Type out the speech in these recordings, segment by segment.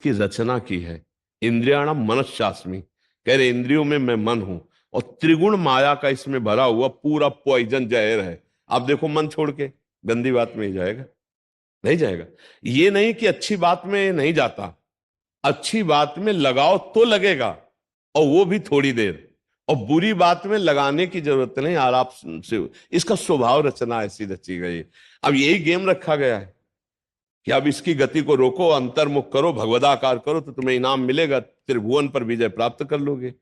की रचना की है। इंद्रियाणम मनश्चास्मि, कह रहे इंद्रियों में मैं मन हूं, और त्रिगुण माया का इसमें भरा हुआ पूरा पॉइजन जहर है। आप देखो मन छोड़ के गंदी बात में ही जाएगा, नहीं जाएगा। ये नहीं कि अच्छी बात में नहीं जाता, अच्छी बात में लगाओ तो लगेगा, और वो भी थोड़ी देर। और बुरी बात में लगाने की जरूरत नहीं, आराम से। इसका स्वभाव रचना ऐसी रची गई है। अब यही गेम रखा गया है कि अब इसकी गति को रोको, अंतर्मुख करो, भगवदाकार करो, तो तुम्हें इनाम मिलेगा, त्रिभुवन पर विजय प्राप्त कर लोगे।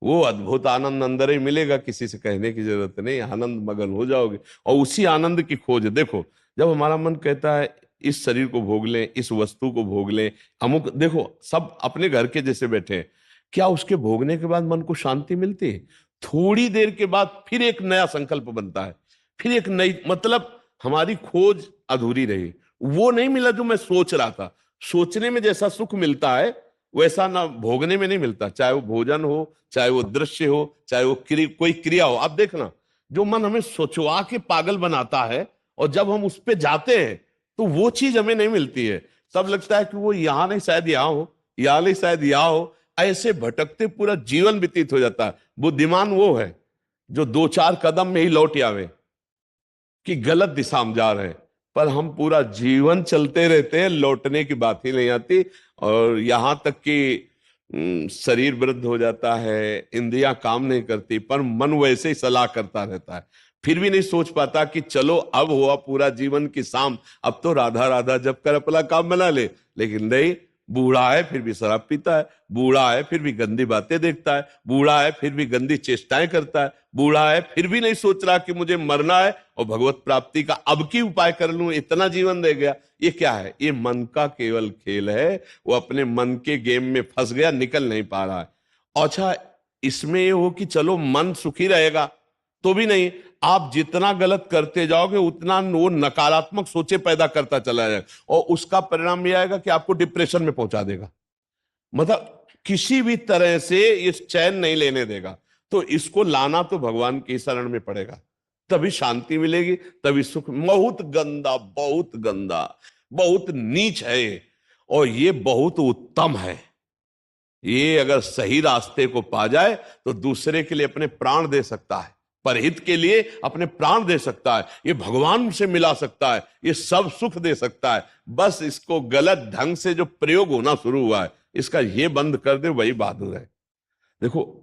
वो अद्भुत आनंद अंदर ही मिलेगा, किसी से कहने की जरूरत नहीं, आनंद मगन हो जाओगे। और उसी आनंद की खोज देखो, जब हमारा मन कहता है इस शरीर को भोग लें, इस वस्तु को भोग लें, अमुक, देखो सब अपने घर के जैसे बैठे हैं, क्या उसके भोगने के बाद मन को शांति मिलती है? थोड़ी देर के बाद फिर एक नया संकल्प बनता है, फिर एक नई, मतलब हमारी खोज अधूरी रही। वो नहीं मिला जो मैं सोच रहा था। सोचने में जैसा सुख मिलता है वैसा ना भोगने में नहीं मिलता, चाहे वो भोजन हो, चाहे वो दृश्य हो, चाहे वो कोई क्रिया हो। आप देखना, जो मन हमें सोचवा के पागल बनाता है, और जब हम उस पे जाते हैं तो वो चीज हमें नहीं मिलती है। तब लगता है कि वो यहां नहीं, शायद यहां हो, यहां नहीं, शायद यहां हो। ऐसे भटकते पूरा जीवन व्यतीत हो जाता है। बुद्धिमान वो है जो दो चार कदम में ही लौट आवे कि गलत दिशा में जा रहे हैं, पर हम पूरा जीवन चलते रहते हैं, लौटने की बात ही नहीं आती। और यहां तक कि शरीर वृद्ध हो जाता है, इंद्रियां काम नहीं करती, पर मन वैसे ही सलाह करता रहता है। फिर भी नहीं सोच पाता कि चलो अब हुआ पूरा जीवन की शाम, अब तो राधा राधा जब कर अपना काम बना ले। लेकिन नहीं, बूढ़ा है फिर भी शराब पीता है, बूढ़ा है फिर भी गंदी बातें देखता है, बूढ़ा है फिर भी गंदी चेष्टाएं करता है, बूढ़ा है फिर भी नहीं सोच रहा कि मुझे मरना है और भगवत प्राप्ति का अब की उपाय कर लूं, इतना जीवन रह गया। ये क्या है? ये मन का केवल खेल है। वो अपने मन के गेम में फंस गया, निकल नहीं पा रहा है। अच्छा, इसमें ये हो कि चलो मन सुखी रहेगा, तो भी नहीं। आप जितना गलत करते जाओगे उतना वो नकारात्मक सोचे पैदा करता चला जाएगा, और उसका परिणाम यह आएगा कि आपको डिप्रेशन में पहुंचा देगा। मतलब किसी भी तरह से इस चैन नहीं लेने देगा। तो इसको लाना तो भगवान की शरण में पड़ेगा, तभी शांति मिलेगी, तभी सुख। बहुत गंदा, बहुत गंदा, बहुत नीच है ये, और ये बहुत उत्तम है। ये अगर सही रास्ते को पा जाए तो दूसरे के लिए अपने प्राण दे सकता है, परहित के लिए अपने प्राण दे सकता है, ये भगवान से मिला सकता है, ये सब सुख दे सकता है। बस इसको गलत ढंग से जो प्रयोग होना शुरू हुआ है, इसका ये बंद कर दे, वही बहादुर है। देखो,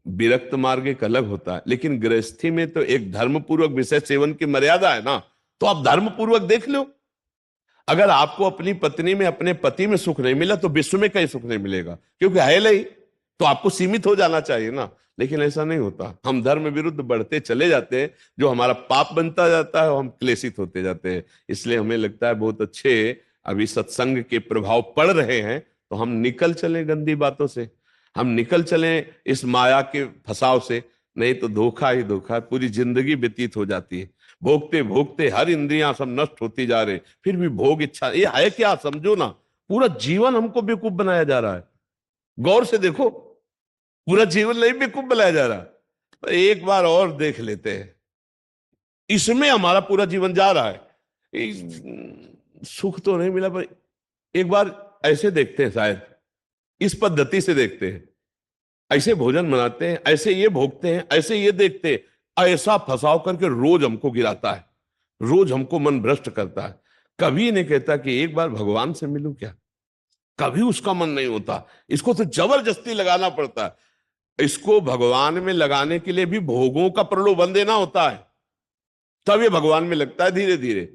विरक्त मार्ग एक अलग होता है, लेकिन गृहस्थी में तो एक धर्म पूर्वक विषय सेवन की मर्यादा है ना। तो आप धर्म पूर्वक देख लो। अगर आपको अपनी पत्नी में, अपने पति में सुख नहीं मिला तो विश्व में कहीं सुख नहीं मिलेगा, क्योंकि है नहीं। तो आपको सीमित हो जाना चाहिए ना। लेकिन ऐसा नहीं होता, हम धर्म विरुद्ध बढ़ते चले जाते हैं, जो हमारा पाप बनता जाता है और हम क्लेशित होते जाते हैं। इसलिए हमें लगता है बहुत अच्छे अभी सत्संग के प्रभाव पड़ रहे हैं, तो हम निकल चले गंदी बातों से, हम निकल चले इस माया के फसाव से। नहीं तो धोखा ही धोखा, पूरी जिंदगी व्यतीत हो जाती है। भोगते भोगते हर इंद्रियां सब नष्ट होती जा रहे, फिर भी भोग इच्छा, ये है क्या? समझो ना, पूरा जीवन हमको बेवकूफ बनाया जा रहा है। गौर से देखो, पूरा जीवन नहीं बेवकूफ बनाया जा रहा। पर एक बार और देख लेते हैं, इसमें हमारा पूरा जीवन जा रहा है। सुख तो नहीं मिला, पर एक बार ऐसे देखते हैं, शायद इस पद्धति से देखते हैं, ऐसे भोजन बनाते हैं, ऐसे ये भोगते हैं, ऐसे ये देखते हैं, ऐसा फंसाव करके रोज हमको गिराता है, रोज हमको मन भ्रष्ट करता है। कभी नहीं कहता कि एक बार भगवान से मिलूं क्या, कभी उसका मन नहीं होता। इसको तो जबरदस्ती लगाना पड़ता है। इसको भगवान में लगाने के लिए भी भोगों का प्रलोभन देना होता है, तब ये भगवान में लगता है धीरे धीरे।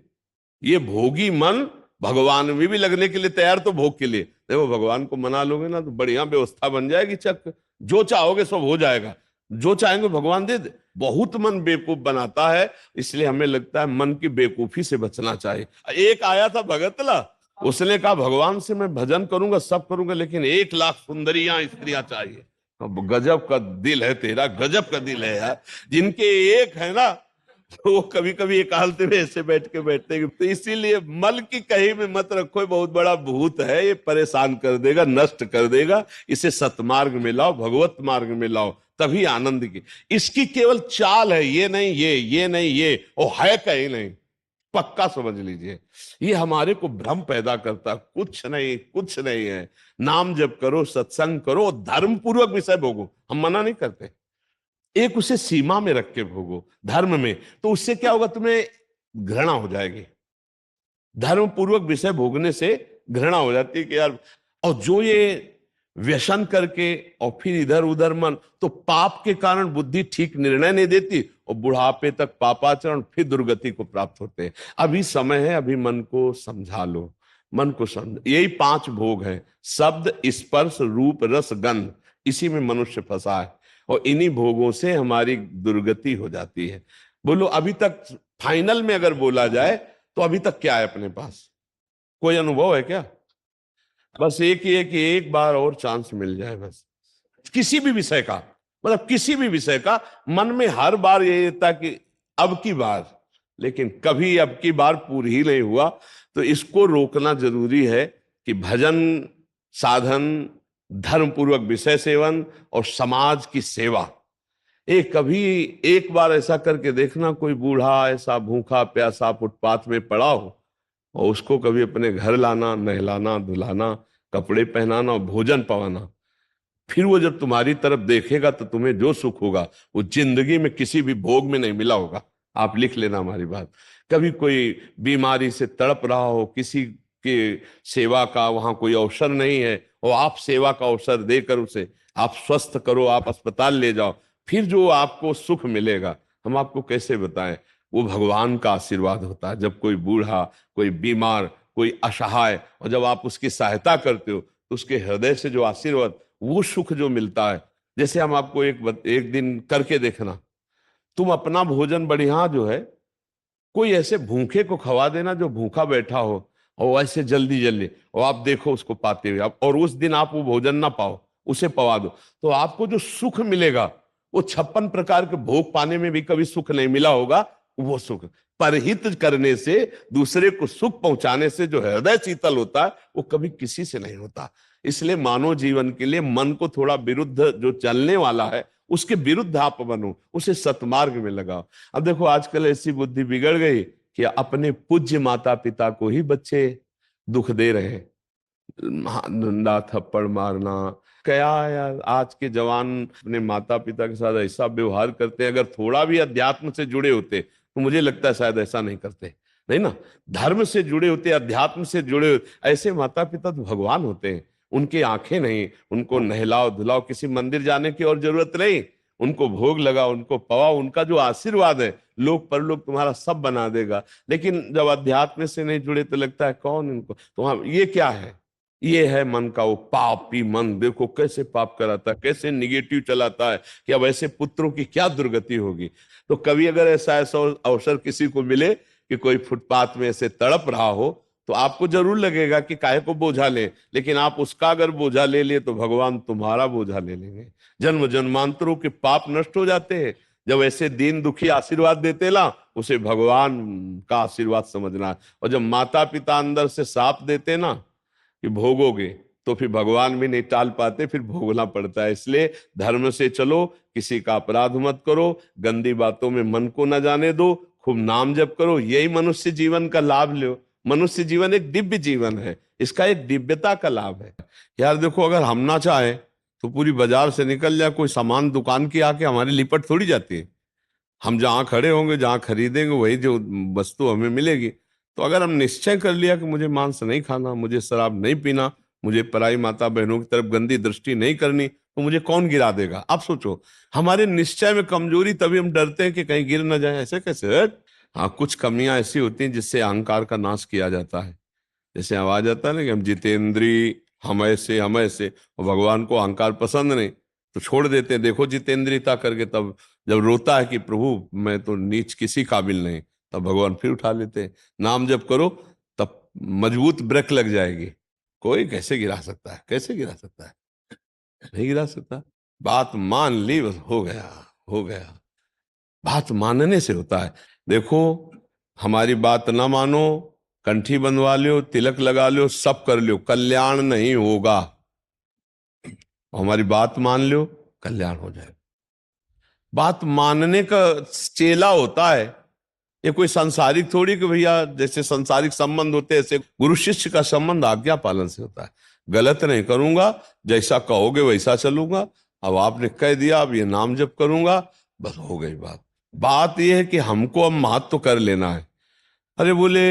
ये भोगी मन भगवान में भी लगने के लिए तैयार, तो भोग के लिए देखो, भगवान को मना लोगे ना तो बढ़िया व्यवस्था बन जाएगी, चक जो चाहोगे सब हो जाएगा, जो चाहेंगे भगवान दे दे। बहुत मन बेवकूफ बनाता है, इसलिए हमें लगता है मन की बेवकूफी से बचना चाहिए। एक आया था भगतला, उसने कहा भगवान से मैं भजन करूंगा, सब करूंगा, लेकिन 1 लाख सुंदरियां स्त्रियां चाहिए। अब गजब का दिल है तेरा, गजब का दिल है यार। जिनके एक है ना, तो वो कभी कभी एकांत में ऐसे बैठ के बैठते हैं। तो इसीलिए मल की कहीं में मत रखो, ये बहुत बड़ा भूत है, ये परेशान कर देगा, नष्ट कर देगा। इसे सतमार्ग में लाओ, भगवत मार्ग में लाओ, तभी आनंद की। इसकी केवल चाल है, ये नहीं ये नहीं ये, वो है कहीं नहीं। पक्का समझ लीजिए। ये हमारे को भ्रम पैदा करता, कुछ नहीं, कुछ नहीं है। नाम जप करो, सत्संग करो, धर्म पूर्वक विषय भोगो, हम मना नहीं करते, एक उसे सीमा में रख के भोगो धर्म में। तो उससे क्या होगा, तुम्हें घृणा हो जाएगी। धर्म पूर्वक विषय भोगने से घृणा हो जाती है कि यार, और जो ये व्यसन करके और फिर इधर उधर मन, तो पाप के कारण बुद्धि ठीक निर्णय नहीं देती और बुढ़ापे तक पापाचरण, फिर दुर्गति को प्राप्त होते हैं। अभी समय है, अभी मन को समझा लो, मन को समझ। यही 5 भोग है, शब्द, स्पर्श, रूप, रस, गंध। इसी में मनुष्य फंसा है और इन्हीं भोगों से हमारी दुर्गति हो जाती है। बोलो अभी तक फाइनल में अगर बोला जाए तो अभी तक क्या है अपने पास? कोई अनुभव है क्या? बस एक ही है कि एक बार और चांस मिल जाए, बस किसी भी विषय का, मतलब किसी भी विषय का। मन में हर बार ये था कि अब की बार, लेकिन कभी अब की बार पूरी ही नहीं हुआ। तो इसको रोकना जरूरी है कि भजन, साधन, धर्म पूर्वक विषय सेवन और समाज की सेवा। कभी एक बार ऐसा करके देखना, कोई बूढ़ा ऐसा भूखा प्यासा फुटपाथ में पड़ा हो और उसको कभी अपने घर लाना, नहलाना, धुलाना, कपड़े पहनाना और भोजन पवाना। फिर वो जब तुम्हारी तरफ देखेगा तो तुम्हें जो सुख होगा वो जिंदगी में किसी भी भोग में नहीं मिला होगा। आप लिख लेना हमारी बात। कभी कोई बीमारी से तड़प रहा हो, किसी के सेवा का वहां कोई अवसर नहीं है और आप सेवा का अवसर देकर उसे आप स्वस्थ करो, आप अस्पताल ले जाओ, फिर जो आपको सुख मिलेगा हम आपको कैसे बताएं। वो भगवान का आशीर्वाद होता है। जब कोई बूढ़ा, कोई बीमार, कोई असहाय, और जब आप उसकी सहायता करते हो तो उसके हृदय से जो आशीर्वाद, वो सुख जो मिलता है। जैसे हम आपको एक दिन करके देखना, तुम अपना भोजन बढ़िया जो है, कोई ऐसे भूखे को खवा देना जो भूखा बैठा हो, और ऐसे जल्दी जल्दी, और आप देखो उसको पाते हुए, और उस दिन आप वो भोजन ना पाओ, उसे पवा दो, तो आपको जो सुख मिलेगा वो 56 प्रकार के भोग पाने में भी कभी सुख नहीं मिला होगा। वो सुख परहित करने से, दूसरे को सुख पहुंचाने से जो हृदय शीतल होता है वो कभी किसी से नहीं होता। इसलिए मानव जीवन के लिए मन को थोड़ा विरुद्ध जो चलने वाला है उसके विरुद्ध आप बनो, उसे सतमार्ग में लगाओ। अब देखो आजकल ऐसी बुद्धि बिगड़ गई कि अपने पूज्य माता पिता को ही बच्चे दुख दे रहे हैं। डंडा थप्पड़ मारना, क्या यार, आज के जवान अपने माता पिता के साथ ऐसा व्यवहार करते हैं। अगर थोड़ा भी अध्यात्म से जुड़े होते तो मुझे लगता है शायद ऐसा नहीं करते। नहीं ना, धर्म से जुड़े होते, अध्यात्म से जुड़े होते, ऐसे माता पिता तो भगवान होते हैं। उनकी आंखें नहीं, उनको नहलाओ धुलाओ, किसी मंदिर जाने की और जरूरत नहीं, उनको भोग लगाओ, उनको पवाओ, उनका जो आशीर्वाद है लोक परलोक तुम्हारा सब बना देगा। लेकिन जब अध्यात्म से नहीं जुड़े तो लगता है कौन इनको, तो हाँ, ये क्या है? ये है मन का वो पापी मन। देखो कैसे पाप कराता है, कैसे निगेटिव चलाता है कि अब ऐसे पुत्रों की क्या दुर्गति होगी। तो कभी अगर ऐसा ऐसा अवसर किसी को मिले कि कोई फुटपाथ में ऐसे तड़प रहा हो, तो आपको जरूर लगेगा कि काहे को बोझा ले, लेकिन आप उसका अगर बोझा ले लिए तो भगवान तुम्हारा बोझा ले लेंगे। जन्म जन्मांतरों के पाप नष्ट हो जाते हैं जब ऐसे दीन दुखी आशीर्वाद देते ना, उसे भगवान का आशीर्वाद समझना है। और जब माता पिता अंदर से साथ देते ना कि भोगोगे, तो फिर भगवान भी नहीं टाल पाते, फिर भोगना पड़ता है। इसलिए धर्म से चलो, किसी का अपराध मत करो, गंदी बातों में मन को न जाने दो, खूब नाम जप करो, यही मनुष्य जीवन का लाभ लो। मनुष्य जीवन एक दिव्य जीवन है, इसका एक दिव्यता का लाभ है। यार देखो, अगर हम ना चाहे तो पूरी बाजार से निकल जाए कोई सामान, दुकान की आके हमारी लिपट थोड़ी जाती है। हम जहाँ खड़े होंगे, जहाँ खरीदेंगे, वही जो वस्तु हमें मिलेगी। तो अगर हम निश्चय कर लिया कि मुझे मांस नहीं खाना, मुझे शराब नहीं पीना, मुझे पराई माता बहनों की तरफ गंदी दृष्टि नहीं करनी, तो मुझे कौन गिरा देगा? आप सोचो, हमारे निश्चय में कमजोरी, तभी हम डरते हैं कि कहीं गिर ना जाए। ऐसे कैसे? हाँ, कुछ कमियां ऐसी होती हैं जिससे अहंकार का नाश किया जाता है। जैसे आवाज आता है ना कि हम जितेंद्री, हम ऐसे, और भगवान को अहंकार पसंद नहीं तो छोड़ देते हैं। देखो जितेंद्रियता करके, तब जब रोता है कि प्रभु मैं तो नीच किसी काबिल नहीं, तब भगवान फिर उठा लेते हैं। नाम जब करो तब मजबूत ब्रेक लग जाएगी। कोई कैसे गिरा सकता है? कैसे गिरा सकता है? नहीं गिरा सकता। बात मान ली, बस हो गया, हो गया। बात मानने से होता है। देखो, हमारी बात ना मानो, कंठी बंधवा लो, तिलक लगा लो, सब कर लो, कल्याण नहीं होगा। हमारी बात मान लो, कल्याण हो जाएगा। बात मानने का चेला होता है ये कोई सांसारिक थोड़ी कि भैया जैसे सांसारिक संबंध होते हैं ऐसे गुरु शिष्य का संबंध आज्ञा पालन से होता है। गलत नहीं करूंगा, जैसा कहोगे वैसा चलूंगा। अब आपने कह दिया, अब ये नाम जप करूंगा, बस हो गई बात। बात यह है कि हमको अब महत्व कर लेना है। अरे बोले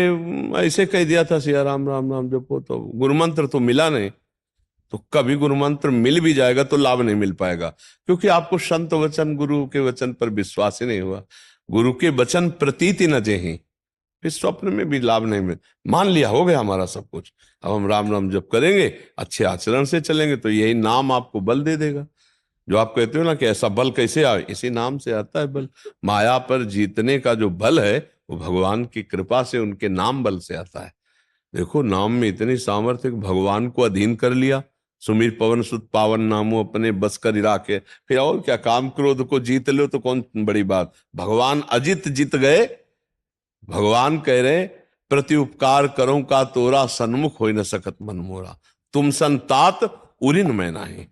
ऐसे कह दिया था सिया राम राम राम जपो, तो गुरु मंत्र तो मिला नहीं। तो कभी गुरु मंत्र मिल भी जाएगा तो लाभ नहीं मिल पाएगा, क्योंकि आपको संत वचन गुरु के वचन पर विश्वास ही नहीं हुआ। गुरु के वचन प्रतीति न जेहि, फिर स्वप्न में भी लाभ नहीं मिल। मान लिया हो गया हमारा सब कुछ, अब हम राम राम जप करेंगे, अच्छे आचरण से चलेंगे तो यही नाम आपको बल दे देगा। जो आप कहते हो ना कि ऐसा बल कैसे आए, इसी नाम से आता है बल। माया पर जीतने का जो बल है वो भगवान की कृपा से, उनके नाम बल से आता है। देखो नाम में इतनी सामर्थ्य कि भगवान को अधीन कर लिया। सुमीर पवन सुत पावन नामो अपने बस कर राखे। फिर और क्या, काम क्रोध को जीत लो तो कौन बड़ी बात। भगवान अजित जीत गए। भगवान कह रहे प्रति उपकार करो का तोरा, सन्मुख हो न सकत मन मोरा, तुम संतात उरिन मैं नाही।